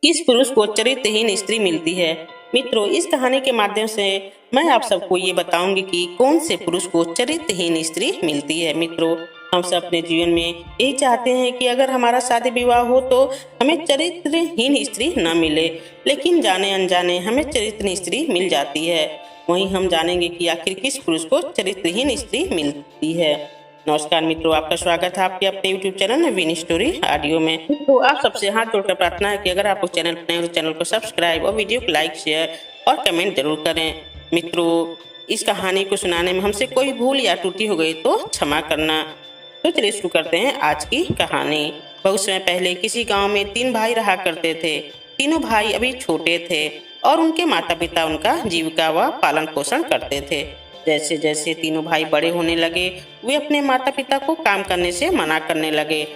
किस पुरुष को चरित्रहीन स्त्री मिलती है। मित्रों, इस कहानी के माध्यम से मैं आप सबको ये बताऊंगी कि कौन से पुरुष को चरित्रहीन स्त्री मिलती है। मित्रों, हम सब अपने जीवन में यही चाहते हैं कि अगर हमारा शादी विवाह हो तो हमें चरित्रहीन स्त्री न मिले, लेकिन जाने अनजाने हमें चरित्रहीन स्त्री मिल जाती है। वहीं हम जानेंगे कि आखिर किस पुरुष को चरित्रहीन स्त्री मिलती है। नमस्कार मित्रों, आपका स्वागत है आपके अपने YouTube चैनल नवीन स्टोरी ऑडियो में। तो आप सबसे हाथ जोड़कर प्रार्थना है कि अगर आप उस चैनल पर नए हो तो चैनल को सब्सक्राइब और वीडियो को लाइक, शेयर और कमेंट जरूर करें। मित्रों, इस कहानी को सुनाने में हमसे कोई भूल या त्रुटि हो गई तो क्षमा करना। तो चलिए शुरू करते हैं आज की कहानी। बहुत समय पहले किसी गाँव में 3 भाई रहा करते थे। तीनों भाई अभी छोटे थे और उनके माता पिता उनका जीविका व पालन पोषण करते थे। जैसे जैसे तीनों भाई बड़े होने लगे, वे अपने माता पिता को काम करने से मना करने लगे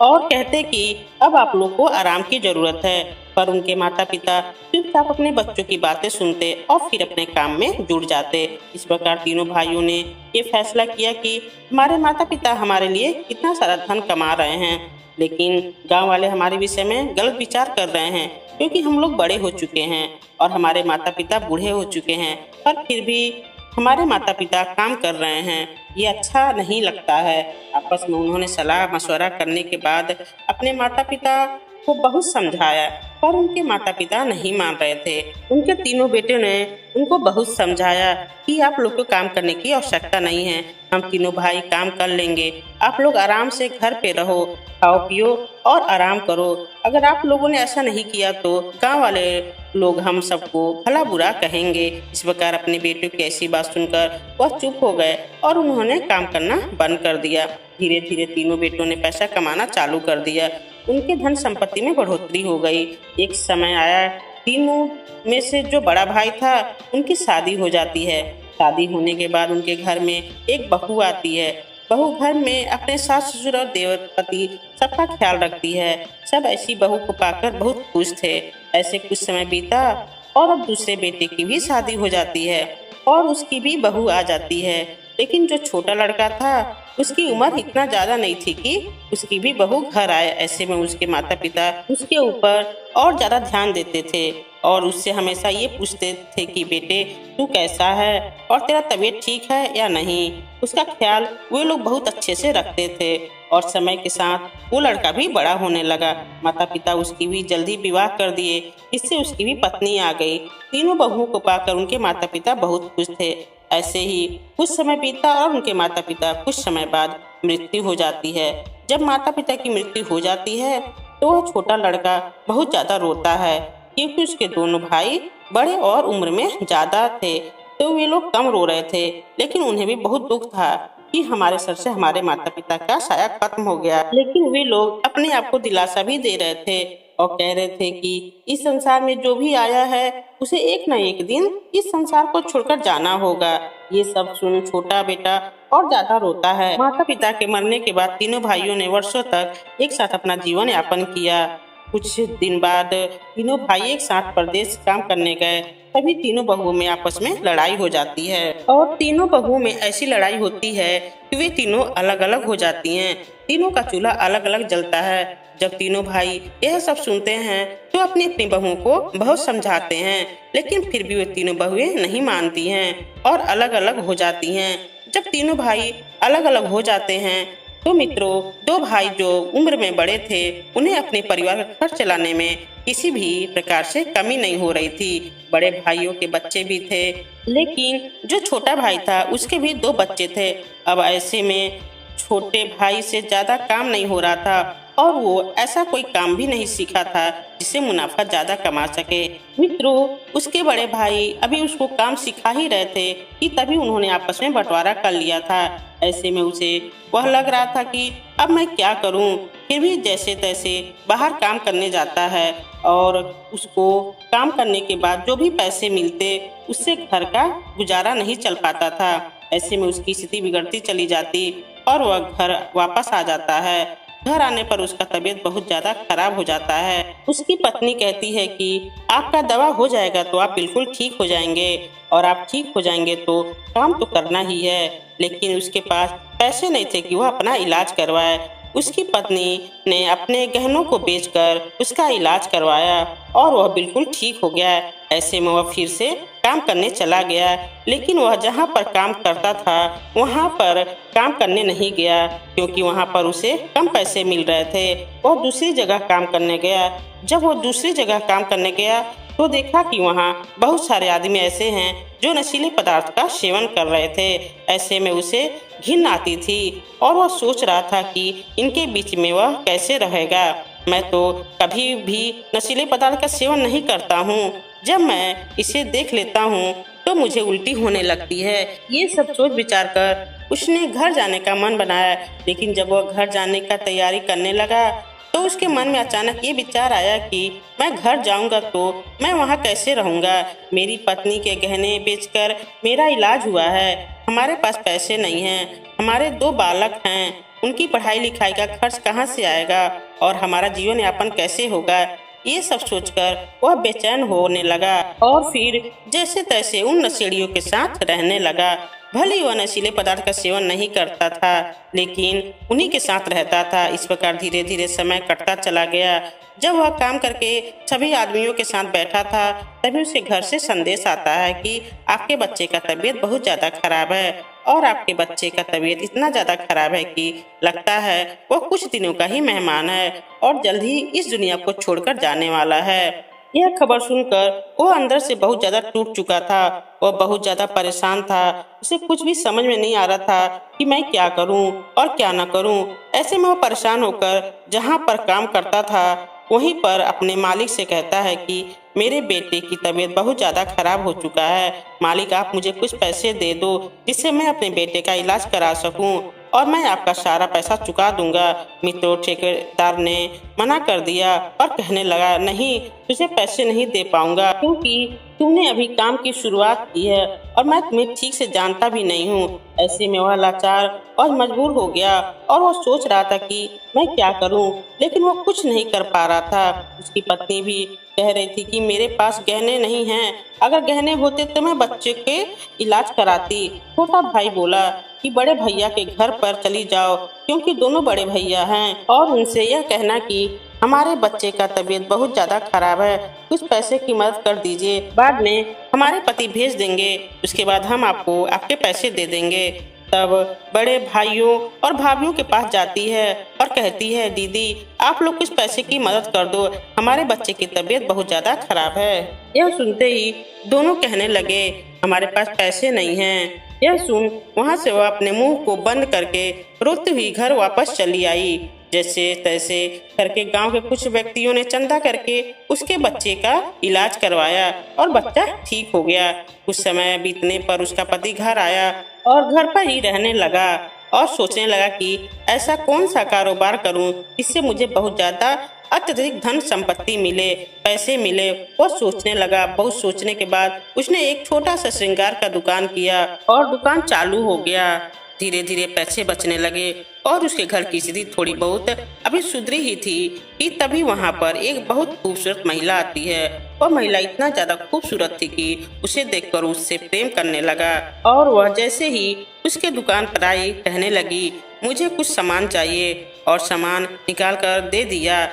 और कहते कि अब आप लोग को आराम की जरूरत है। पर उनके माता पिता चुपचाप अपने बच्चों की बातें सुनते और फिर अपने काम में जुट जाते। इस प्रकार तीनों भाइयों ने ये फैसला किया कि हमारे माता पिता हमारे लिए कितना सारा धन कमा रहे हैं, लेकिन गाँव वाले हमारे विषय में गलत विचार कर रहे हैं, क्योंकि हम लोग बड़े हो चुके हैं और हमारे माता पिता बूढ़े हो चुके हैं, पर फिर भी हमारे माता पिता काम कर रहे हैं। ये अच्छा नहीं लगता है। आपस में उन्होंने सलाह मशवरा करने के बाद अपने माता पिता को बहुत समझाया, पर उनके माता पिता नहीं मान रहे थे। उनके तीनों बेटे ने उनको बहुत समझाया कि आप लोग को काम करने की आवश्यकता नहीं है, हम तीनों भाई काम कर लेंगे, आप लोग आराम से घर पे रहो, खाओ पियो और आराम करो। अगर आप लोगों ने ऐसा नहीं किया तो गांव वाले लोग हम सबको भला बुरा कहेंगे। इस प्रकार अपने बेटों की ऐसी बात सुनकर वह चुप हो गए और उन्होंने काम करना बंद कर दिया। धीरे धीरे तीनों बेटों ने पैसा कमाना चालू कर दिया। उनके धन संपत्ति में बढ़ोतरी हो गई। एक समय आया, तीनों में से जो बड़ा भाई था उनकी शादी हो जाती है। शादी होने के बाद उनके घर में एक बहू आती है। बहू घर में अपने सास ससुर और देवपति सबका ख्याल रखती है। सब ऐसी बहू को पाकर बहुत खुश थे। ऐसे कुछ समय बीता और अब दूसरे बेटे की भी शादी हो जाती है और उसकी भी बहू आ जाती है। लेकिन जो छोटा लड़का था उसकी उम्र इतना ज्यादा नहीं थी कि उसकी भी बहू घर आए। ऐसे में उसके माता पिता उसके ऊपर और ज्यादा ध्यान देते थे और उससे हमेशा ये पूछते थे कि बेटे तू कैसा है और तेरा तबीयत ठीक है या नहीं। उसका ख्याल वे लोग बहुत अच्छे से रखते थे और समय के साथ वो लड़का भी बड़ा होने लगा। माता पिता उसकी भी जल्दी विवाह कर दिए। इससे उसकी भी पत्नी आ गई। तीनों बहुओं को पाकर उनके माता पिता बहुत खुश थे। ऐसे ही कुछ समय बीता और उनके माता पिता कुछ समय बाद मृत्यु हो जाती है। जब माता पिता की मृत्यु हो जाती है तो वह छोटा लड़का बहुत ज्यादा रोता है, क्योंकि उसके दोनों भाई बड़े और उम्र में ज्यादा थे। तो वे लोग कम रो रहे थे, लेकिन उन्हें भी बहुत दुख था कि हमारे सर से हमारे माता पिता का साया खत्म हो गया। लेकिन वे लोग अपने आप को दिलासा भी दे रहे थे और कह रहे थे कि इस संसार में जो भी आया है उसे एक न एक दिन इस संसार को छोड़कर जाना होगा। ये सब सुन छोटा बेटा और ज्यादा रोता है। माता पिता के मरने के बाद तीनों भाइयों ने वर्षों तक एक साथ अपना जीवन यापन किया। कुछ दिन बाद तीनों भाई एक साथ परदेश काम करने गए। तभी तीनों बहुओं में आपस में लड़ाई हो जाती है और तीनों बहुओं में ऐसी लड़ाई होती है कि वे तीनों अलग अलग हो जाती हैं। तीनों का चूल्हा अलग अलग जलता है। जब तीनों भाई यह सब सुनते हैं तो अपनी अपनी बहुओं को बहुत समझाते हैं, लेकिन फिर भी वे तीनों बहुएं नहीं मानती हैं और अलग अलग हो जाती हैं। जब तीनों भाई अलग अलग हो जाते हैं तो मित्रों, 2 भाई जो उम्र में बड़े थे उन्हें अपने परिवार का खर्च चलाने में किसी भी प्रकार से कमी नहीं हो रही थी। बड़े भाइयों के बच्चे भी थे, लेकिन जो छोटा भाई था उसके भी 2 बच्चे थे। अब ऐसे में छोटे भाई से ज्यादा काम नहीं हो रहा था और वो ऐसा कोई काम भी नहीं सीखा था जिससे मुनाफा ज्यादा कमा सके। मित्रों, उसके बड़े भाई अभी उसको काम सिखा ही रहे थे कि तभी उन्होंने आपस में बंटवारा कर लिया था। ऐसे में उसे वह लग रहा था कि अब मैं क्या करूं। फिर भी जैसे तैसे बाहर काम करने जाता है और उसको काम करने के बाद जो भी पैसे मिलते उससे घर का गुजारा नहीं चल पाता था। ऐसे में उसकी स्थिति बिगड़ती चली जाती और वह घर वापस आ जाता है। घर आने पर उसका तबीयत बहुत ज्यादा खराब हो जाता है। उसकी पत्नी कहती है कि आपका दवा हो जाएगा तो आप बिल्कुल ठीक हो जाएंगे और आप ठीक हो जाएंगे तो काम तो करना ही है। लेकिन उसके पास पैसे नहीं थे कि वह अपना इलाज करवाए। उसकी पत्नी ने अपने गहनों को बेचकर उसका इलाज करवाया और वह बिल्कुल ठीक हो गया। ऐसे में वह फिर से काम करने चला गया, लेकिन वह जहाँ पर काम करता था वहाँ पर काम करने नहीं गया, क्योंकि वहाँ पर उसे कम पैसे मिल रहे थे। वह दूसरी जगह काम करने गया। जब वो दूसरी जगह काम करने गया तो देखा कि वहाँ बहुत सारे आदमी ऐसे हैं जो नशीले पदार्थ का सेवन कर रहे थे। ऐसे में उसे घिन आती थी और वह सोच रहा था कि इनके बीच में वह कैसे रहेगा। मैं तो कभी भी नशीले पदार्थ का सेवन नहीं करता हूँ। जब मैं इसे देख लेता हूँ तो मुझे उल्टी होने लगती है। ये सब सोच विचार कर उसने घर जाने का मन बनाया, लेकिन जब वह घर जाने का तैयारी करने लगा तो उसके मन में अचानक ये विचार आया कि मैं घर जाऊंगा तो मैं वहाँ कैसे रहूंगा। मेरी पत्नी के गहने बेचकर मेरा इलाज हुआ है, हमारे पास पैसे नहीं हैं, हमारे 2 बालक हैं, उनकी पढ़ाई लिखाई का खर्च कहाँ से आएगा और हमारा जीवन यापन कैसे होगा। ये सब सोचकर वह बेचैन होने लगा और फिर जैसे तैसे उन नशेड़ियों के साथ रहने लगा। भले वह नशीले पदार्थ का सेवन नहीं करता था, लेकिन उन्हीं के साथ रहता था। इस प्रकार धीरे धीरे समय कटता चला गया। जब वह काम करके सभी आदमियों के साथ बैठा था, तभी उसके घर से संदेश आता है कि आपके बच्चे का तबीयत बहुत ज़्यादा खराब है और आपके बच्चे का तबीयत इतना ज़्यादा खराब है कि लगता है वह कुछ दिनों का ही मेहमान है और जल्द ही इस दुनिया को छोड़कर जाने वाला है। यह खबर सुनकर वो अंदर से बहुत ज्यादा टूट चुका था। वह बहुत ज्यादा परेशान था। उसे कुछ भी समझ में नहीं आ रहा था कि मैं क्या करूं और क्या न करूं। ऐसे में वो परेशान होकर जहां पर काम करता था वहीं पर अपने मालिक से कहता है कि मेरे बेटे की तबीयत बहुत ज़्यादा खराब हो चुका है, मालिक आप मुझे कुछ पैसे दे दो जिससे मैं अपने बेटे का इलाज करा सकूं और मैं आपका सारा पैसा चुका दूंगा। मित्रों, ठेकेदार ने मना कर दिया और कहने लगा नहीं, तुझे पैसे नहीं दे पाऊंगा क्योंकि तुमने अभी काम की शुरुआत की है और मैं तुम्हें ठीक से जानता भी नहीं हूँ। ऐसे में वह लाचार और मजबूर हो गया और वह सोच रहा था कि मैं क्या करूं, लेकिन वह कुछ नहीं कर पा रहा था। उसकी पत्नी भी कह रही थी कि मेरे पास गहने नहीं हैं, अगर गहने होते तो मैं बच्चे के इलाज कराती। छोटा भाई बोला कि बड़े भैया के घर पर चली जाओ क्योंकि दोनों बड़े भैया हैं और उनसे यह कहना कि हमारे बच्चे का तबीयत बहुत ज्यादा खराब है, कुछ पैसे की मदद कर दीजिए, बाद में हमारे पति भेज देंगे, उसके बाद हम आपको आपके पैसे दे देंगे। तब बड़े भाइयों और भाभियों के पास जाती है और कहती है दीदी आप लोग कुछ पैसे की मदद कर दो, हमारे बच्चे की तबीयत बहुत ज्यादा खराब है। यह सुनते ही दोनों कहने लगे हमारे पास पैसे नहीं हैं। यह सुन वहाँ से वह अपने मुंह को बंद करके रोती हुई घर वापस चली आई। जैसे तैसे करके गांव के कुछ व्यक्तियों ने चंदा करके उसके बच्चे का इलाज करवाया और बच्चा ठीक हो गया। कुछ समय बीतने पर उसका पति घर आया और घर पर ही रहने लगा और सोचने लगा कि ऐसा कौन सा कारोबार करूं जिससे मुझे बहुत ज्यादा अत्यधिक धन संपत्ति मिले, पैसे मिले। वो सोचने लगा। बहुत सोचने के बाद उसने एक छोटा सा श्रृंगार का दुकान किया और दुकान चालू हो गया। धीरे धीरे पैसे बचने लगे और उसके घर की स्थिति थोड़ी बहुत अभी सुधरी ही थी कि तभी वहाँ पर एक बहुत खूबसूरत महिला आती है। वह महिला इतना ज्यादा खूबसूरत थी कि उसे देखकर उससे प्रेम करने लगा और वह जैसे ही उसके दुकान पर आई कहने लगी मुझे कुछ सामान चाहिए और सामान निकाल कर दे दिया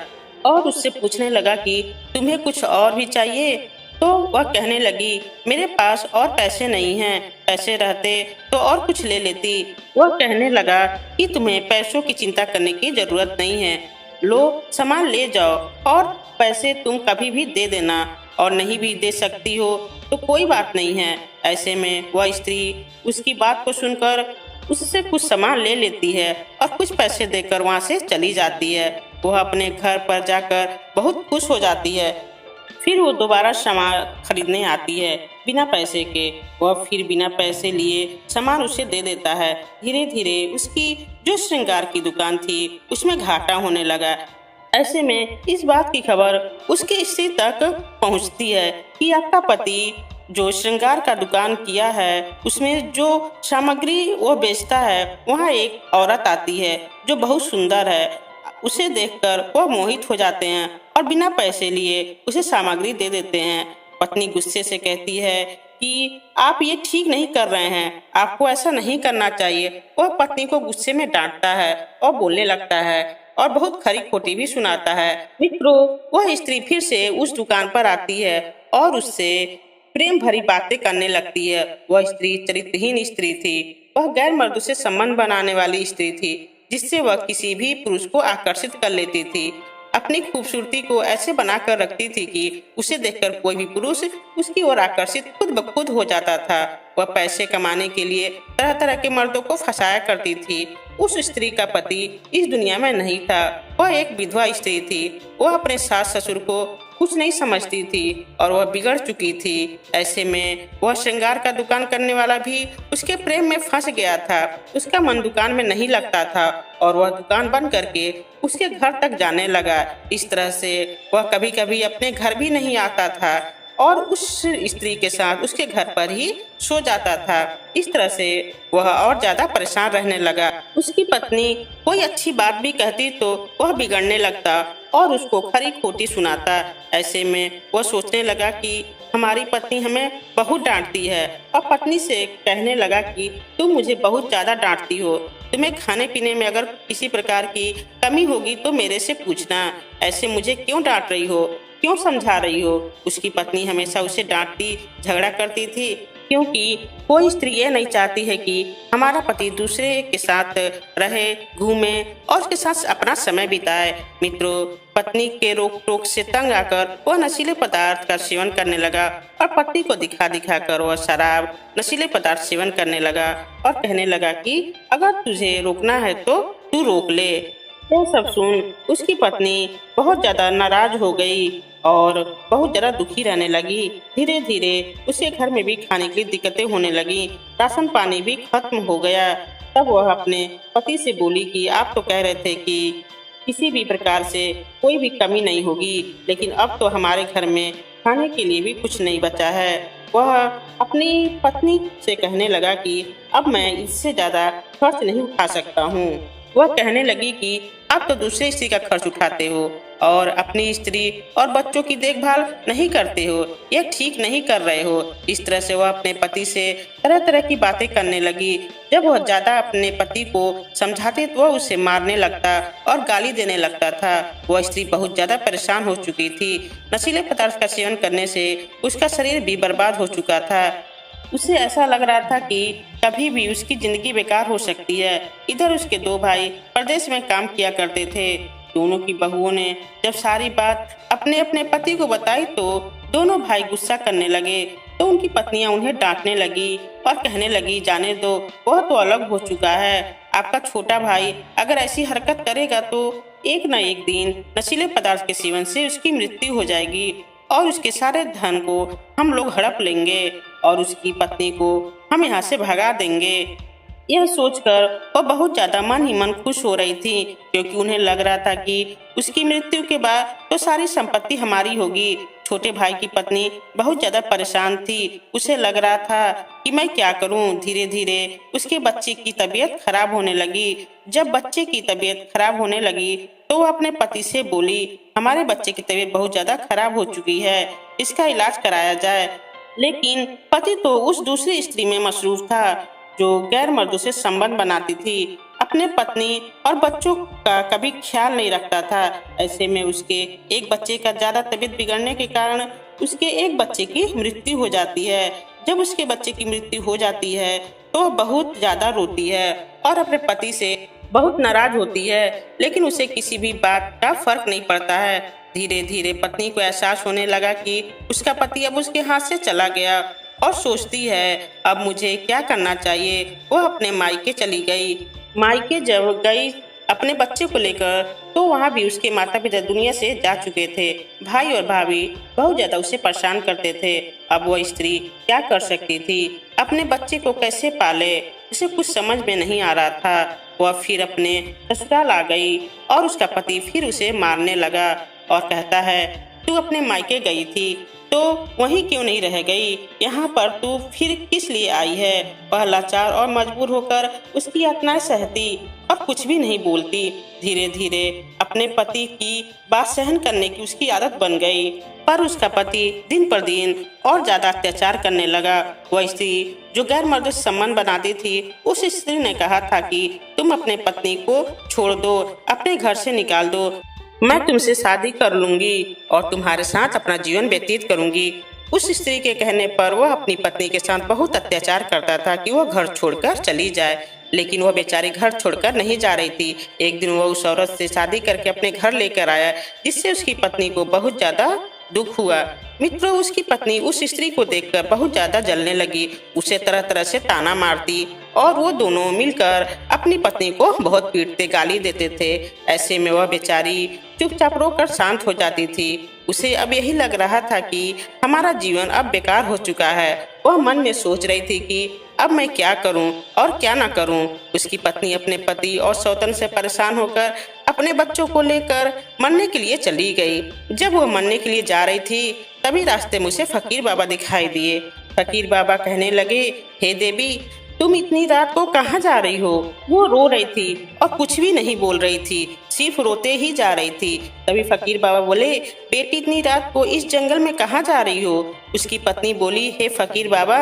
और उससे पूछने लगा कि तुम्हें कुछ और भी चाहिए। तो वह कहने लगी मेरे पास और पैसे नहीं हैं, पैसे रहते तो और कुछ ले लेती। वह कहने लगा कि तुम्हें पैसों की चिंता करने की जरूरत नहीं है, लो सामान ले जाओ और पैसे तुम कभी भी दे देना और नहीं भी दे सकती हो तो कोई बात नहीं है। ऐसे में वह स्त्री उसकी बात को सुनकर उससे कुछ सामान ले लेती है और कुछ पैसे देकर वहाँ से चली जाती है। वह अपने घर पर जाकर बहुत खुश हो जाती है। फिर वो दोबारा सामान खरीदने आती है बिना पैसे के। वह फिर बिना पैसे लिए सामान उसे दे देता है। धीरे धीरे उसकी जो श्रृंगार की दुकान थी उसमें घाटा होने लगा। ऐसे में इस बात की खबर उसके स्त्री तक पहुंचती है कि आपका पति जो श्रृंगार का दुकान किया है उसमें जो सामग्री वो बेचता है वहाँ एक औरत आती है जो बहुत सुंदर है। उसे देखकर वह मोहित हो जाते हैं और बिना पैसे लिए उसे सामग्री दे देते हैं। पत्नी गुस्से से कहती है कि आप ये ठीक नहीं कर रहे हैं, आपको ऐसा नहीं करना चाहिए। वह पत्नी को गुस्से में डांटता है और बोलने लगता है और बहुत खरी खोटी भी सुनाता है। मित्रों, वह स्त्री फिर से उस दुकान पर आती है और उससे प्रेम भरी बातें करने लगती है। वह स्त्री चरित्रहीन स्त्री थी। वह गैर मर्दों से संबंध बनाने वाली स्त्री थी, जिससे वह किसी भी पुरुष को आकर्षित कर लेती थी। अपनी खूबसूरती को ऐसे बनाकर रखती थी कि उसे देखकर कोई भी पुरुष उसकी ओर आकर्षित खुद ब खुद हो जाता था। वह पैसे कमाने के लिए तरह तरह के मर्दों को फंसाया करती थी। उस स्त्री का पति इस दुनिया में नहीं था। वह एक विधवा स्त्री थी। वह अपने सास ससुर को कुछ नहीं समझती थी और वह बिगड़ चुकी थी। ऐसे में वह श्रृंगार का दुकान करने वाला भी उसके प्रेम में फंस गया था। उसका मन दुकान में नहीं लगता था और वह दुकान बंद करके उसके घर तक जाने लगा। इस तरह से वह कभी कभी अपने घर भी नहीं आता था और उस स्त्री के साथ उसके घर पर ही सो जाता था। इस तरह से वह और ज्यादा परेशान रहने लगा। उसकी पत्नी कोई अच्छी बात भी कहती तो वह बिगड़ने लगता और उसको खरी खोटी सुनाता। ऐसे में वह सोचने लगा कि हमारी पत्नी हमें बहुत डांटती है और पत्नी से कहने लगा कि तुम मुझे बहुत ज्यादा डांटती हो। तुम्हें खाने पीने में अगर किसी प्रकार की कमी होगी तो मेरे से पूछना। ऐसे मुझे क्यों डांट रही हो, क्यों समझा रही हो? उसकी पत्नी हमेशा उसे डांटती झगड़ा करती थी, क्योंकि कोई स्त्री ये नहीं चाहती है कि हमारा पति दूसरे के साथ रहे, घूमे और उसके साथ अपना समय बिताए। मित्रों, पत्नी के रोक टोक से तंग आकर वह नशीले पदार्थ का सेवन करने लगा और पत्नी को दिखा दिखा कर वह शराब, नशीले पदार्थ सेवन करने लगा और कहने लगा कि अगर तुझे रोकना है तो तू रोक ले। यह सब सुन उसकी पत्नी बहुत ज्यादा नाराज हो गई और बहुत ज्यादा दुखी रहने लगी। धीरे धीरे उसके घर में भी खाने की दिक्कतें होने लगी, राशन पानी भी खत्म हो गया। तब वह अपने पति से बोली कि आप तो कह रहे थे कि किसी भी प्रकार से कोई भी कमी नहीं होगी, लेकिन अब तो हमारे घर में खाने के लिए भी कुछ नहीं बचा है। वह अपनी पत्नी से कहने लगा कि अब मैं इससे ज्यादा खर्च नहीं उठा सकता हूँ। वह कहने लगी कि आप तो दूसरे स्त्री का खर्च उठाते हो और अपनी स्त्री और बच्चों की देखभाल नहीं करते हो, यह ठीक नहीं कर रहे हो। इस तरह से वह अपने पति से तरह तरह की बातें करने लगी। जब वह ज्यादा अपने पति को समझाते तो वह उसे मारने लगता और गाली देने लगता था। वह स्त्री बहुत ज्यादा परेशान हो चुकी थी। नशीले पदार्थ का सेवन करने से उसका शरीर भी बर्बाद हो चुका था। उसे ऐसा लग रहा था कि कभी भी उसकी जिंदगी बेकार हो सकती है। इधर उसके दो भाई प्रदेश में काम किया करते थे। दोनों की बहुओं ने जब सारी बात अपने अपने पति को बताई तो दोनों भाई गुस्सा करने लगे। तो उनकी पत्नियां उन्हें डांटने लगी और कहने लगी, जाने दो, वह तो अलग हो चुका है। आपका छोटा भाई अगर ऐसी हरकत करेगा तो एक न एक दिन नशीले पदार्थ के सेवन से उसकी मृत्यु हो जाएगी और उसके सारे धन को हम लोग हड़प लेंगे और उसकी पत्नी को हम यहाँ से भगा देंगे। यह सोचकर वह बहुत ज्यादा मन ही मन खुश हो रही थी, क्योंकि उन्हें लग रहा था कि उसकी मृत्यु के बाद तो सारी संपत्ति हमारी होगी। छोटे भाई की पत्नी बहुत ज्यादा परेशान थी। उसे लग रहा था कि मैं क्या करूं। धीरे धीरे उसके बच्चे की तबीयत खराब होने लगी। जब बच्चे की तबीयत खराब होने लगी तो वो अपने पति से बोली, हमारे बच्चे की तबीयत बहुत ज्यादा खराब हो चुकी है, इसका इलाज कराया जाए। लेकिन पति तो उस दूसरी स्त्री में मसरूफ था जो गैर मर्दों से संबंध बनाती थी। अपने पत्नी और बच्चों का कभी ख्याल नहीं रखता था। ऐसे में उसके एक बच्चे का ज्यादा तबीयत बिगड़ने के कारण उसके एक बच्चे की मृत्यु हो जाती है। जब उसके बच्चे की मृत्यु हो जाती है तो बहुत ज्यादा रोती है और अपने पति से बहुत नाराज होती है, लेकिन उसे किसी भी बात का फर्क नहीं पड़ता है। धीरे धीरे पत्नी को एहसास होने लगा कि उसका पति अब उसके हाथ से चला गया और सोचती है अब मुझे क्या करना चाहिए। वह अपने मायके चली गई। मायके जब गई अपने बच्चे को लेकर तो वहाँ भी उसके माता पिता दुनिया से जा चुके थे। भाई और भाभी बहुत ज्यादा उसे परेशान करते थे। अब वह स्त्री क्या कर सकती थी, अपने बच्चे को कैसे पाले, उसे कुछ समझ में नहीं आ रहा था। वह फिर अपने ससुराल आ गई और उसका पति फिर उसे मारने लगा और कहता है, तू अपने मायके गई थी, तो वहीं क्यों नहीं रह गई? यहाँ पर तू फिर किस लिए आई है? वह लाचार और मजबूर होकर उसकी यातनाएं सहती और कुछ भी नहीं बोलती। धीरे धीरे अपने पति की बात सहन करने की उसकी आदत बन गई, पर उसका पति दिन पर दिन और ज्यादा अत्याचार करने लगा। वह स्त्री जो गैर मर्द से संबंध बनाती थी, उस स्त्री ने कहा था कि तुम अपने पत्नी को छोड़ दो, अपने घर से निकाल दो, मैं तुमसे शादी कर लूंगी और तुम्हारे साथ अपना जीवन व्यतीत करूंगी। उस स्त्री के कहने पर वह अपनी पत्नी के साथ बहुत अत्याचार करता था कि वह घर छोड़कर चली जाए, लेकिन वह बेचारी घर छोड़कर नहीं जा रही थी। एक दिन वह उस औरत से शादी करके अपने घर लेकर आया, जिससे उसकी पत्नी को बहुत ज्यादा दुख हुआ। मित्रों, उसकी पत्नी उस स्त्री को देखकर बहुत ज्यादा जलने लगी, उसे तरह तरह से ताना मारती और वो दोनों मिलकर अपनी पत्नी को बहुत पीटते, गाली देते थे। ऐसे में वह बेचारी चुपचाप रोकर शांत हो जाती थी। उसे अब यही लग रहा था कि हमारा जीवन अब बेकार हो चुका है। वह मन में सोच रही थी कि अब मैं क्या करूं और क्या ना करूं। उसकी पत्नी अपने पति और सौतन से परेशान होकर अपने बच्चों को लेकर मरने के लिए चली गई। जब वह मरने के लिए जा रही थी, तभी रास्ते में उसे फकीर बाबा दिखाई दिए। फकीर बाबा कहने लगे, हे देवी, तुम इतनी रात को कहाँ जा रही हो? वो रो रही थी और कुछ भी नहीं बोल रही थी, सिर्फ रोते ही जा रही थी। तभी फकीर बाबा बोले, बेटी इतनी रात को इस जंगल में कहाँ जा रही हो? उसकी पत्नी बोली, हे फकीर बाबा,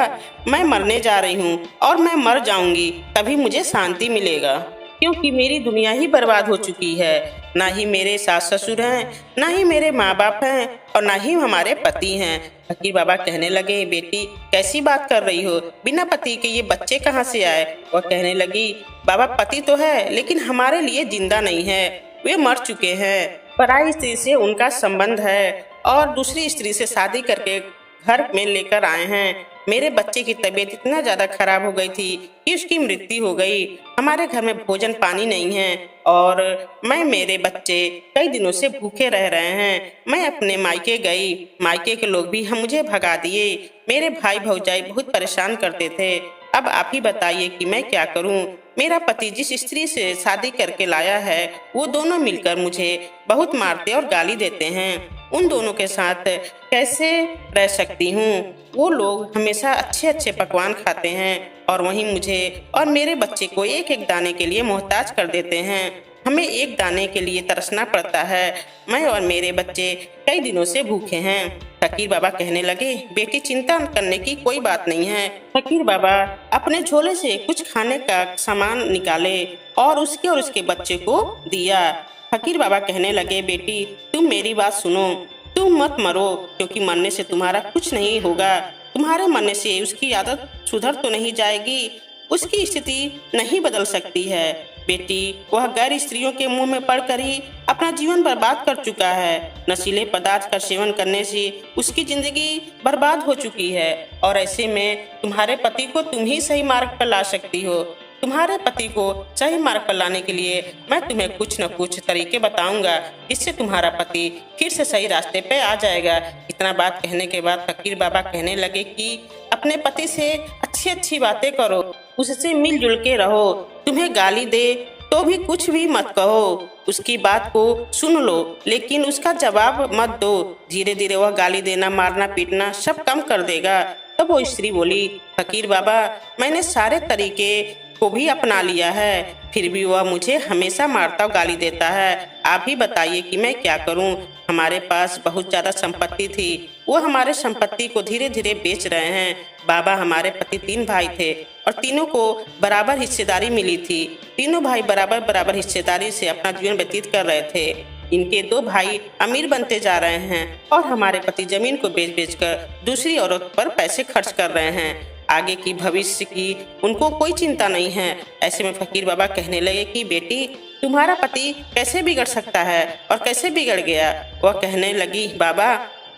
मैं मरने जा रही हूँ और मैं मर जाऊंगी, तभी मुझे शांति मिलेगा, क्योंकि मेरी दुनिया ही बर्बाद हो चुकी है। ना ही मेरे सास ससुर हैं, ना ही मेरे माँ बाप हैं और ना ही हमारे पति हैं। फकीर बाबा कहने लगे, बेटी कैसी बात कर रही हो? बिना पति के ये बच्चे कहाँ से आए? वह कहने लगी, बाबा पति तो है, लेकिन हमारे लिए जिंदा नहीं है, वे मर चुके हैं। पराई स्त्री से उनका संबंध है और दूसरी स्त्री से शादी करके घर में लेकर आए हैं। मेरे बच्चे की तबीयत इतना ज्यादा खराब हो गई थी कि उसकी मृत्यु हो गई। हमारे घर में भोजन पानी नहीं है और मेरे बच्चे कई दिनों से भूखे रह रहे हैं। मैं अपने मायके गई, मायके के लोग भी मुझे भगा दिए। मेरे भाई भौजाई बहुत परेशान करते थे। अब आप ही बताइए कि मैं क्या करूं? मेरा पति जिस स्त्री से शादी करके लाया है, वो दोनों मिलकर मुझे बहुत मारते और गाली देते हैं। उन दोनों के साथ कैसे रह सकती हूँ? वो लोग हमेशा अच्छे अच्छे पकवान खाते हैं और वहीं मुझे और मेरे बच्चे को एक एक दाने के लिए मोहताज कर देते हैं। हमें एक दाने के लिए तरसना पड़ता है। मैं और मेरे बच्चे कई दिनों से भूखे हैं। फकीर बाबा कहने लगे, बेटी चिंता करने की कोई बात नहीं है। फकीर बाबा अपने झोले से कुछ खाने का सामान निकाले और उसके बच्चे को दिया। फकीर बाबा कहने लगे, बेटी तुम मेरी बात सुनो, तुम मत मरो, क्योंकि मरने से तुम्हारा कुछ नहीं होगा। तुम्हारे मरने से उसकी आदत सुधर तो नहीं जाएगी, उसकी स्थिति नहीं बदल सकती है। बेटी वह गैर स्त्रियों के मुंह में पड़कर ही अपना जीवन बर्बाद कर चुका है। नशीले पदार्थ का सेवन करने से उसकी जिंदगी बर्बाद हो चुकी है और ऐसे में तुम्हारे पति को तुम ही सही मार्ग पर ला सकती हो। तुम्हारे पति को सही मार्ग पर लाने के लिए मैं तुम्हें कुछ न कुछ तरीके बताऊंगा, इससे तुम्हारा पति फिर से सही रास्ते पे आ जाएगा। इतना बात कहने के बाद फकीर बाबा कहने लगे कि अपने पति से अच्छी अच्छी बातें करो, उससे मिलजुल के रहो। तुम्हें गाली दे तो भी कुछ भी मत कहो, उसकी बात को सुन लो, लेकिन उसका जवाब मत दो। धीरे धीरे वह गाली देना, मारना, पीटना सब कम कर देगा। तब वो स्त्री बोली, फकीर बाबा मैंने सारे तरीके को भी अपना लिया है, फिर भी वह मुझे हमेशा मारता और गाली देता है। आप ही बताइए कि मैं क्या करूं? हमारे पास बहुत ज्यादा संपत्ति थी, वो हमारे संपत्ति को धीरे धीरे बेच रहे हैं। बाबा हमारे पति 3 भाई थे और तीनों को बराबर हिस्सेदारी मिली थी। तीनों भाई बराबर बराबर हिस्सेदारी से अपना जीवन व्यतीत कर रहे थे। इनके 2 भाई अमीर बनते जा रहे हैं और हमारे पति जमीन को बेच बेच कर दूसरी औरत पर पैसे खर्च कर रहे हैं। आगे की भविष्य की उनको कोई चिंता नहीं है। ऐसे में फकीर बाबा कहने लगे कि बेटी तुम्हारा पति कैसे बिगड़ सकता है और कैसे बिगड़ गया? वह कहने लगी, बाबा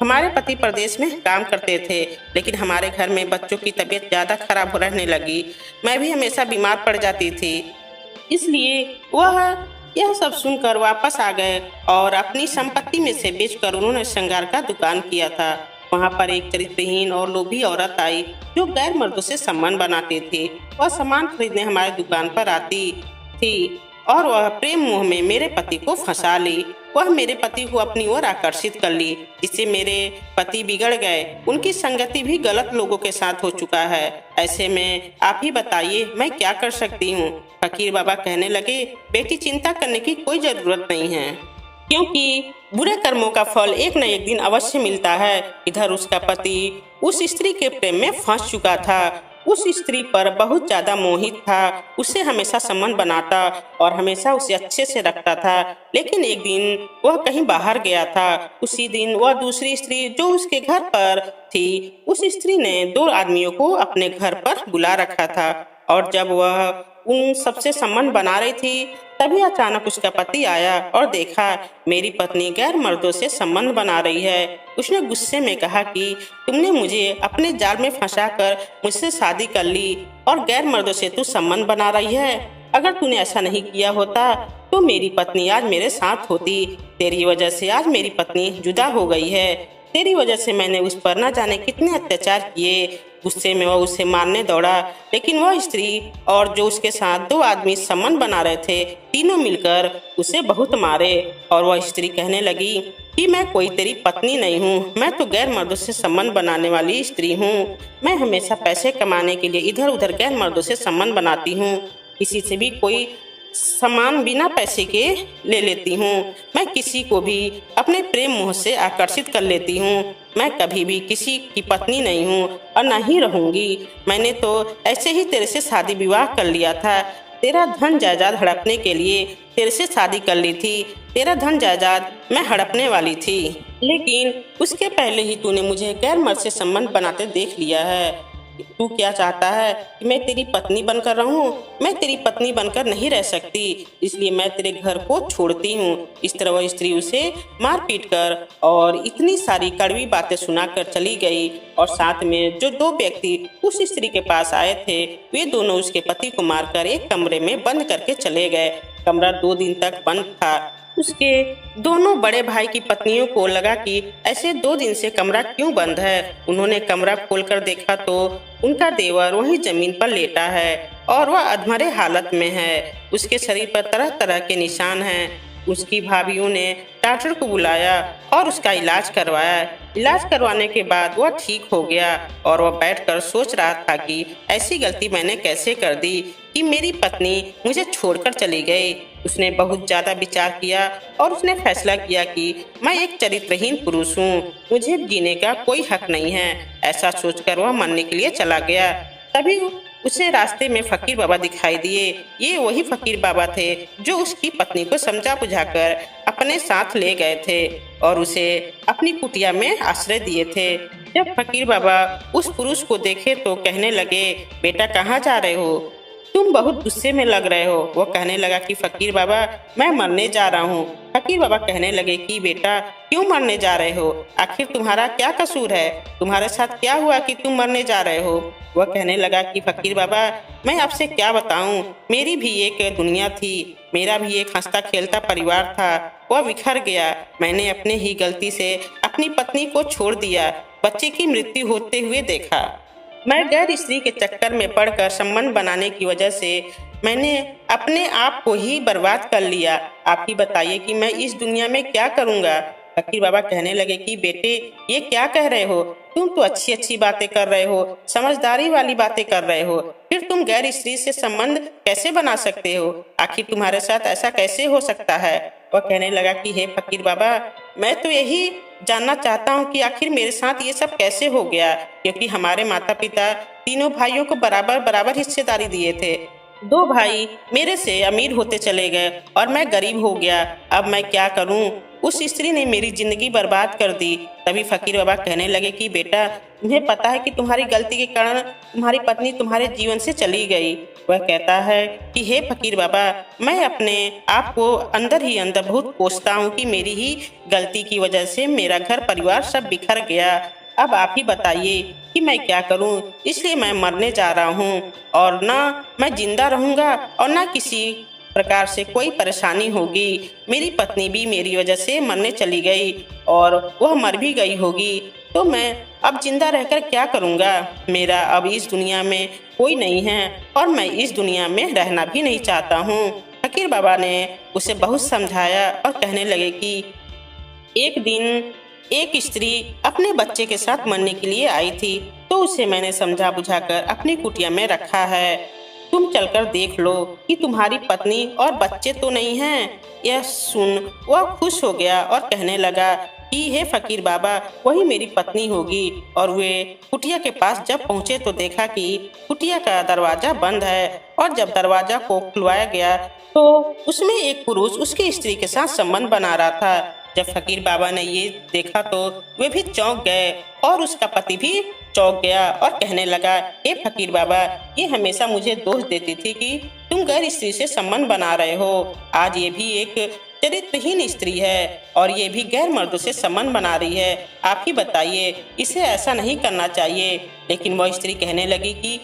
हमारे पति प्रदेश में काम करते थे, लेकिन हमारे घर में बच्चों की तबीयत ज़्यादा खराब रहने लगी। मैं भी हमेशा बीमार पड़ जाती थी, इसलिए वह यह सब सुनकर वापस आ गए और अपनी संपत्ति में से बेचकर उन्होंने श्रृंगार का दुकान किया था। वहाँ पर एक चरित्रहीन और लोभी औरत आई जो गैर मर्दों से संबंध बनाती थी। वह सामान खरीदने हमारी दुकान पर आती थी और वह प्रेम मोह में मेरे पति को फंसा ली। वह मेरे पति को अपनी ओर आकर्षित कर ली, जिससे मेरे पति बिगड़ गए। उनकी संगति भी गलत लोगों के साथ हो चुका है। ऐसे में आप ही बताइए मैं क्या कर सकती हूँ। फकीर बाबा कहने लगे, बेटी चिंता करने की कोई जरूरत नहीं है, क्योंकि बुरे कर्मों का फल एक न एक दिन अवश्य मिलता है। इधर उसका पति उस स्त्री के प्रेम में फंस चुका था, उस स्त्री पर बहुत ज्यादा मोहित था, उससे हमेशा संबंध बनाता और हमेशा उसे अच्छे से रखता था। लेकिन एक दिन वह कहीं बाहर गया था। उसी दिन वह दूसरी स्त्री जो उसके घर पर थी, उस स्त्री ने 2 आदमियों को अपने घर पर बुला रखा था, और जब वह उन सबसे संबंध बना रही थी, तभी अचानक उसका पति आया और देखा मेरी पत्नी गैर मर्दों से संबंध बना रही है। उसने गुस्से में कहा कि तुमने मुझे अपने जाल में फंसाकर मुझसे शादी कर ली और गैर मर्दों से तू संबंध बना रही है। अगर तूने ऐसा नहीं किया होता तो मेरी पत्नी आज मेरे साथ होती। तेरी वजह से आज मेरी पत्नी जुदा हो गई है। तेरी वजह से मैंने उस पर न जाने कितने अत्याचार किए। गुस्से में वह उसे मारने दौड़ा, लेकिन वह स्त्री और जो उसके साथ 2 आदमी संबंध बना रहे थे, तीनों मिलकर उसे बहुत मारे। और वह स्त्री कहने लगी कि मैं कोई तेरी पत्नी नहीं हूँ, मैं तो गैर मर्दों से संबंध बनाने वाली स्त्री हूँ। मैं हमेशा पैसे कमाने के लिए इधर उधर गैर मर्दों से संबंध बनाती हूँ। किसी से भी कोई सामान बिना पैसे के ले लेती हूँ। मैं किसी को भी अपने प्रेम मोह से आकर्षित कर लेती हूँ। मैं कभी भी किसी की पत्नी नहीं हूँ और न ही रहूँगी। मैंने तो ऐसे ही तेरे से शादी विवाह कर लिया था। तेरा धन जायदाद हड़पने के लिए तेरे से शादी कर ली थी। तेरा धन जायदाद मैं हड़पने वाली थी, लेकिन उसके पहले ही तूने मुझे गैर मर्द से संबंध बनाते देख लिया है। तू क्या चाहता है कि मैं तेरी पत्नी बनकर रहूं? मैं तेरी पत्नी बनकर नहीं रह सकती, इसलिए मैं तेरे घर को छोड़ती हूँ। इस तरह वह स्त्री उसे मार पीट कर और इतनी सारी कड़वी बातें सुनाकर चली गई। और साथ में जो 2 व्यक्ति उस स्त्री के पास आए थे, वे दोनों उसके पति को मारकर एक कमरे में बंद करके चले गए। कमरा 2 दिन तक बंद था। उसके दोनों बड़े भाई की पत्नियों को लगा कि ऐसे 2 दिन से कमरा क्यों बंद है। उन्होंने कमरा खोलकर देखा तो उनका देवर वहीं जमीन पर लेटा है और वह अधमरे हालत में है। उसके शरीर पर तरह तरह के निशान हैं। उसकी भाभियों ने डॉक्टर को बुलाया और उसका इलाज करवाया। इलाज करवाने के बाद वह ठीक हो गया और वह बैठकर सोच रहा था कि ऐसी गलती मैंने कैसे कर दी कि मेरी पत्नी मुझे छोड़कर चली गई। उसने बहुत ज्यादा विचार किया और उसने फैसला किया कि मैं एक चरित्रहीन पुरुष हूँ, मुझे जीने का कोई हक नहीं है। ऐसा सोचकर वह मरने के लिए चला गया। तभी उसे रास्ते में फकीर बाबा दिखाई दिए। ये वही फकीर बाबा थे जो उसकी पत्नी को समझा बुझाकर अपने साथ ले गए थे और उसे अपनी कुटिया में आश्रय दिए थे। जब फकीर बाबा उस पुरुष को देखे तो कहने लगे, बेटा कहाँ जा रहे हो? तुम बहुत गुस्से में लग रहे हो। वो कहने लगा कि फकीर बाबा मैं मरने जा रहा हूँ। फकीर बाबा कहने लगे कि बेटा क्यों मरने जा रहे हो? आखिर तुम्हारा क्या कसूर है? तुम्हारे साथ क्या हुआ कि तुम मरने जा रहे हो? वह कहने लगा कि फकीर बाबा मैं आपसे क्या बताऊं, मेरी भी एक दुनिया थी, मेरा भी एक हंसता खेलता परिवार था, वह बिखर गया। मैंने अपने ही गलती से अपनी पत्नी को छोड़ दिया, बच्चे की मृत्यु होते हुए देखा। मैं गैर स्त्री के चक्कर में पड़कर संबंध बनाने की वजह से मैंने अपने आप को ही बर्बाद कर लिया। आप ही बताइए कि मैं इस दुनिया में क्या करूँगा? फकीर बाबा कहने लगे कि बेटे ये क्या कह रहे हो? तुम तो अच्छी अच्छी बातें कर रहे हो, समझदारी वाली बातें कर रहे हो, फिर तुम गैर स्त्री से संबंध कैसे बना सकते हो? आखिर तुम्हारे साथ ऐसा कैसे हो सकता है? वह कहने लगा कि हे फकीर बाबा मैं तो यही जानना चाहता हूँ कि आखिर मेरे साथ ये सब कैसे हो गया, क्योंकि हमारे माता पिता तीनों भाइयों को बराबर बराबर हिस्सेदारी दिए थे। 2 भाई मेरे से अमीर होते चले गए और मैं गरीब हो गया। अब मैं क्या करूं? उस स्त्री ने मेरी जिंदगी बर्बाद कर दी। तभी फकीर बाबा कहने लगे कि बेटा तुम्हें पता है कि तुम्हारी गलती के कारण तुम्हारी पत्नी तुम्हारे जीवन से चली गई। वह कहता है कि हे फकीर बाबा मैं अपने आप को अंदर ही अंदर बहुत कोसता हूँ कि मेरी ही गलती की वजह से मेरा घर परिवार सब बिखर गया। अब आप ही बताइए कि मैं क्या करूं? इसलिए मैं मरने जा रहा हूं और ना मैं जिंदा रहूंगा और ना किसी प्रकार से कोई परेशानी होगी। मेरी पत्नी भी मेरी वजह से मरने चली गई और वह मर भी गई होगी, तो मैं अब जिंदा रहकर क्या करूंगा? मेरा अब इस दुनिया में कोई नहीं है और मैं इस दुनिया में रहना भी नहीं चाहता हूँ। फकीर बाबा ने उसे बहुत समझाया और कहने लगे कि एक दिन एक स्त्री अपने बच्चे के साथ मरने के लिए आई थी, तो उसे मैंने समझा बुझाकर अपनी कुटिया में रखा है। तुम चलकर देख लो कि तुम्हारी पत्नी और बच्चे तो नहीं हैं। यह सुन वह खुश हो गया और कहने लगा कि हे फकीर बाबा, वही मेरी पत्नी होगी। और वे कुटिया के पास जब पहुँचे तो देखा कि कुटिया का दरवाजा बंद है, और जब दरवाजा को खुलवाया गया तो उसमें एक पुरुष उसकी स्त्री के साथ संबंध बना रहा था। जब फकीर बाबा ने ये देखा तो वे भी चौंक गए और उसका पति भी चौंक गया और कहने लगा, हे फकीर बाबा, ये हमेशा मुझे दोष देती थी कि तुम गैर स्त्री से संबंध बना रहे हो। आज ये भी एक चरित्रहीन स्त्री है और ये भी गैर मर्दों से संबंध बना रही है। आप ही बताइए, इसे ऐसा नहीं करना चाहिए। लेकिन वह स्त्री कहने लगी कि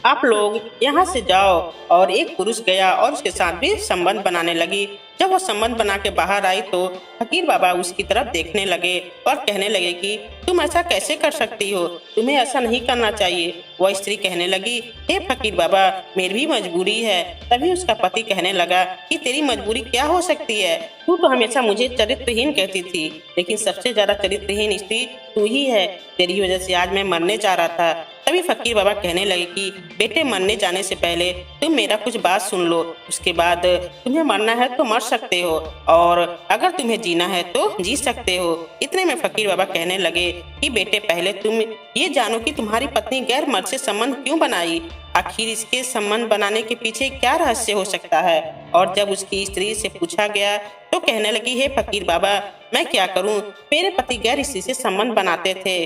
आप लोग यहाँ से जाओ। और एक पुरुष गया और उसके साथ भी संबंध बनाने लगी। जब वो संबंध बना के बाहर आई तो फकीर बाबा उसकी तरफ देखने लगे और कहने लगे कि तुम ऐसा कैसे कर सकती हो, तुम्हें ऐसा नहीं करना चाहिए। वह स्त्री कहने लगी, हे फकीर बाबा, मेरी भी मजबूरी है। तभी उसका पति कहने लगा कि तेरी मजबूरी क्या हो सकती है, तू तो हमेशा मुझे चरित्रहीन कहती थी, लेकिन सबसे ज्यादा चरित्रहीन स्त्री तू ही है। तेरी वजह से आज मैं मरने जा रहा था। तभी फकीर बाबा कहने लगे कि बेटे, मरने जाने से पहले तुम मेरा कुछ बात सुन लो। उसके बाद तुम्हें मरना है तो मर सकते हो, और अगर तुम्हें जीना है तो जी सकते हो। इतने में फकीर बाबा कहने लगे कि बेटे, पहले तुम ये जानो कि तुम्हारी पत्नी गैर मर्द से संबंध क्यों बनाई। आखिर इसके संबंध बनाने के पीछे क्या रहस्य हो सकता है। और जब उसकी स्त्री से पूछा गया तो कहने लगी, हे फकीर बाबा, मैं क्या करूं, मेरे पति गैर स्त्री से संबंध बनाते थे,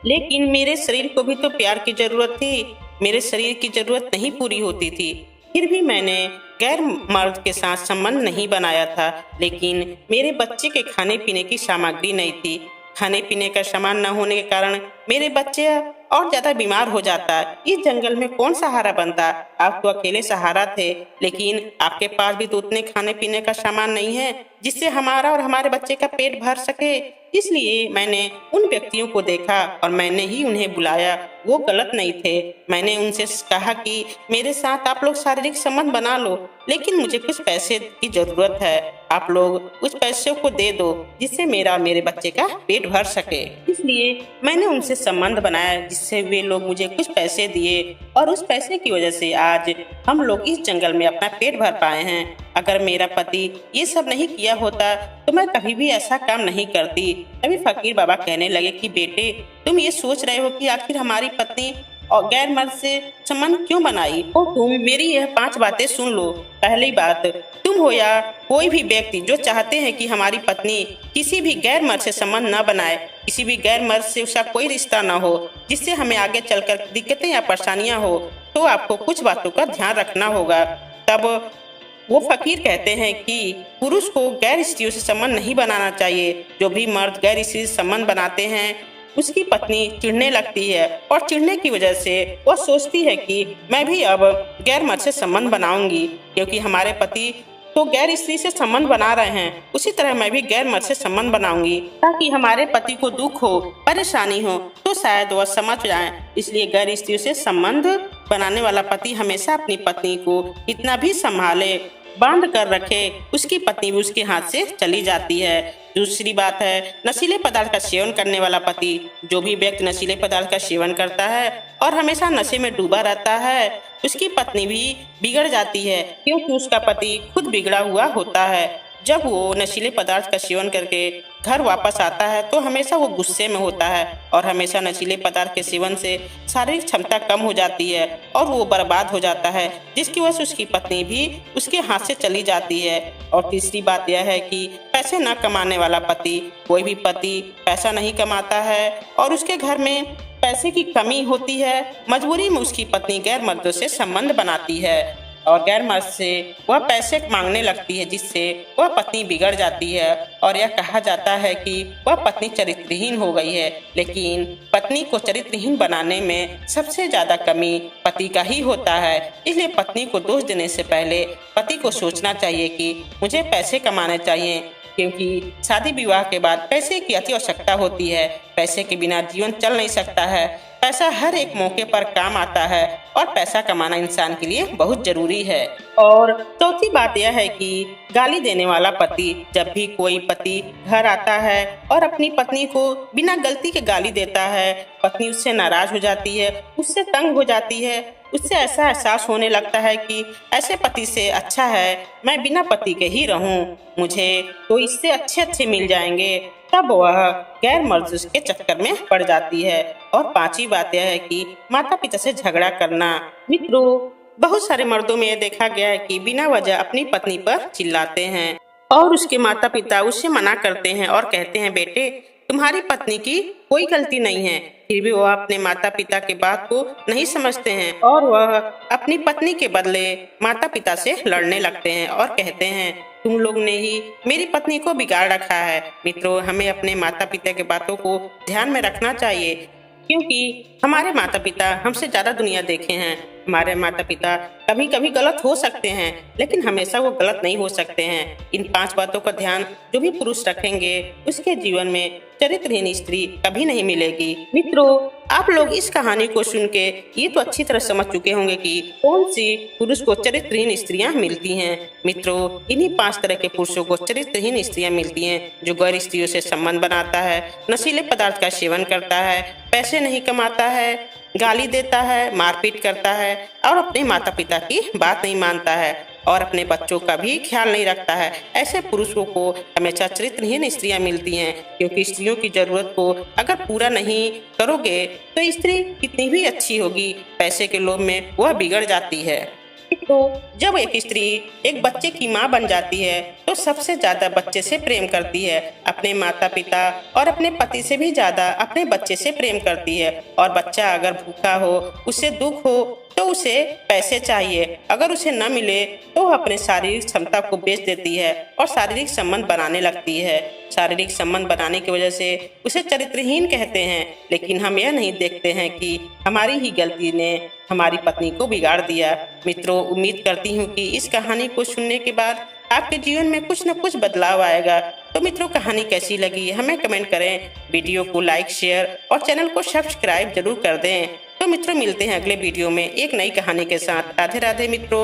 लेकिन मेरे शरीर को भी तो प्यार की जरूरत थी। मेरे शरीर की जरूरत नहीं पूरी होती थी, फिर भी मैंने गैर मर्द के साथ संबंध नहीं बनाया था। लेकिन मेरे बच्चे के खाने पीने की सामग्री नहीं थी। खाने पीने का सामान न होने के कारण मेरे बच्चे और ज्यादा बीमार हो जाता। इस जंगल में कौन सहारा बनता। आप तो अकेले सहारा थे, लेकिन आपके पास भी तो उतने खाने पीने का सामान नहीं है जिससे हमारा और हमारे बच्चे का पेट भर सके। इसलिए मैंने उन व्यक्तियों को देखा और मैंने ही उन्हें बुलाया। वो गलत नहीं थे। मैंने उनसे कहा कि मेरे साथ आप लोग शारीरिक संबंध बना लो, लेकिन मुझे कुछ पैसे की जरूरत है। आप लोग उस पैसे को दे दो जिससे मेरा और मेरे बच्चे का पेट भर सके। इसलिए मैंने उनसे संबंध बनाया, जिससे वे लोग मुझे कुछ पैसे दिए, और उस पैसे की वजह से आज हम लोग इस जंगल में अपना पेट भर पाए हैं। अगर मेरा पति ये सब नहीं किया होता तो मैं कभी भी ऐसा काम नहीं करती। तभी फकीर बाबा कहने लगे कि बेटे, तुम ये सोच रहे हो कि आखिर हमारी पत्नी और गैर मर्द से संबंध क्यों बनाई। तो तुम मेरी यह 5 बातें सुन लो। पहली बात, तुम हो या कोई भी व्यक्ति जो चाहते हैं कि हमारी पत्नी किसी भी गैर मर्द से संबंध न बनाए, किसी भी गैर मर्द से उसका कोई रिश्ता न हो, जिससे हमें आगे चलकर दिक्कतें या परेशानियां हो, तो आपको कुछ बातों का ध्यान रखना होगा। तब वो फकीर कहते हैं कि पुरुष को गैर स्त्रियों से संबंध नहीं बनाना चाहिए। जो भी मर्द गैर स्त्री से संबंध बनाते हैं उसकी पत्नी चिढ़ने लगती है, और चिढ़ने की वजह से वह सोचती है कि मैं भी अब गैर मर्द से संबंध बनाऊंगी, क्योंकि हमारे पति तो गैर स्त्री से संबंध बना रहे हैं, उसी तरह मैं भी गैर मर्द से संबंध बनाऊंगी, ताकि हमारे पति को दुख हो, परेशानी हो तो शायद वह समझ जाए। इसलिए गैर स्त्री से संबंध बनाने वाला पति हमेशा अपनी पत्नी को इतना भी संभाले, बांध कर रखे, उसकी पत्नी भी उसके हाथ से चली जाती है। दूसरी बात है, नशीले पदार्थ का सेवन करने वाला पति। जो भी व्यक्ति नशीले पदार्थ का सेवन करता है और हमेशा नशे में डूबा रहता है, उसकी पत्नी भी बिगड़ जाती है, क्योंकि उसका पति खुद बिगड़ा हुआ होता है। जब वो नशीले पदार्थ का सेवन करके घर वापस आता है तो हमेशा वो गुस्से में होता है, और हमेशा नशीले पदार्थ के सेवन से शारीरिक क्षमता कम हो जाती है और वो बर्बाद हो जाता है, जिसकी वजह से उसकी पत्नी भी उसके हाथ से चली जाती है। और तीसरी बात यह है कि पैसे न कमाने वाला पति। कोई भी पति पैसा नहीं कमाता है और उसके घर में पैसे की कमी होती है, मजबूरी में उसकी पत्नी गैर मर्दों से संबंध बनाती है और गैर मर्द से वह पैसे मांगने लगती है, जिससे वह पत्नी बिगड़ जाती है। और यह कहा जाता है कि वह पत्नी चरित्रहीन हो गई है, लेकिन पत्नी को चरित्रहीन बनाने में सबसे ज्यादा कमी पति का ही होता है। इसलिए पत्नी को दोष देने से पहले पति को सोचना चाहिए कि मुझे पैसे कमाने चाहिए, क्योंकि शादी विवाह के बाद पैसे की अति आवश्यकता होती है। पैसे के बिना जीवन चल नहीं सकता है। पैसा हर एक मौके पर काम आता है और पैसा कमाना इंसान के लिए बहुत जरूरी है। और चौथी बात यह है कि गाली देने वाला पति, जब भी कोई पति घर आता है और अपनी पत्नी को बिना गलती के गाली देता है, पत्नी उससे नाराज हो जाती है, उससे तंग हो जाती है, उससे ऐसा एहसास होने लगता है कि ऐसे पति से अच्छा है मैं बिना पति के ही रहूं, मुझे तो इससे अच्छे मिल जाएंगे, तब वह गैर मर्द के चक्कर में पड़ जाती है। और पांचवी बात यह है कि माता पिता से झगड़ा करना। मित्रों, बहुत सारे मर्दों में यह देखा गया है कि बिना वजह अपनी पत्नी पर चिल्लाते हैं और उसके माता पिता उससे मना करते हैं और कहते हैं बेटे तुम्हारी पत्नी की कोई गलती नहीं है, फिर भी वह अपने माता पिता के बात को नहीं समझते हैं और वह अपनी पत्नी के बदले माता पिता से लड़ने लगते हैं और कहते हैं तुम लोग ने ही मेरी पत्नी को बिगाड़ रखा है। मित्रों, हमें अपने माता पिता की बातों को ध्यान में रखना चाहिए, क्योंकि हमारे माता पिता हमसे ज्यादा दुनिया देखे हैं। हमारे माता पिता कभी कभी गलत हो सकते हैं, लेकिन हमेशा वो गलत नहीं हो सकते हैं। इन 5 बातों का ध्यान जो भी पुरुष रखेंगे उसके जीवन में चरित्रहीन स्त्री कभी नहीं मिलेगी। मित्रों, आप लोग इस कहानी को सुन के ये तो अच्छी तरह समझ चुके होंगे कि कौन सी पुरुष को चरित्रहीन स्त्रियां मिलती हैं। मित्रों, इन्हीं 5 तरह के पुरुषों को चरित्रहीन स्त्रियां मिलती हैं, जो गैर स्त्रियों से संबंध बनाता है, नशीले पदार्थ का सेवन करता है, पैसे नहीं कमाता है, गाली देता है, मारपीट करता है और अपने माता पिता की बात नहीं मानता है और अपने बच्चों का भी ख्याल नहीं रखता है। ऐसे पुरुषों को हमेशा चरित्रहीन स्त्रियां मिलती हैं, क्योंकि स्त्रियों की जरूरत को अगर पूरा नहीं करोगे तो स्त्री कितनी भी अच्छी होगी, पैसे के लोभ में वह बिगड़ जाती है। तो जब एक स्त्री एक बच्चे की माँ बन जाती है तो सबसे ज्यादा बच्चे से प्रेम करती है, अपने माता पिता और अपने पति से भी ज्यादा अपने बच्चे से प्रेम करती है। और बच्चा अगर भूखा हो, उसे दुख हो तो उसे पैसे चाहिए, अगर उसे न मिले तो वह अपने शारीरिक क्षमता को बेच देती है और शारीरिक संबंध बनाने लगती है। शारीरिक संबंध बनाने की वजह से उसे चरित्रहीन कहते हैं, लेकिन हम यह नहीं देखते हैं कि हमारी ही गलती ने हमारी पत्नी को बिगाड़ दिया। मित्रों, उम्मीद करती हूँ कि इस कहानी को सुनने के बाद आपके जीवन में कुछ न कुछ बदलाव आएगा। तो मित्रों, कहानी कैसी लगी हमें कमेंट करें, वीडियो को लाइक शेयर और चैनल को सब्सक्राइब जरूर कर दें। तो मित्रों, मिलते हैं अगले वीडियो में एक नई कहानी के साथ। राधे राधे मित्रों।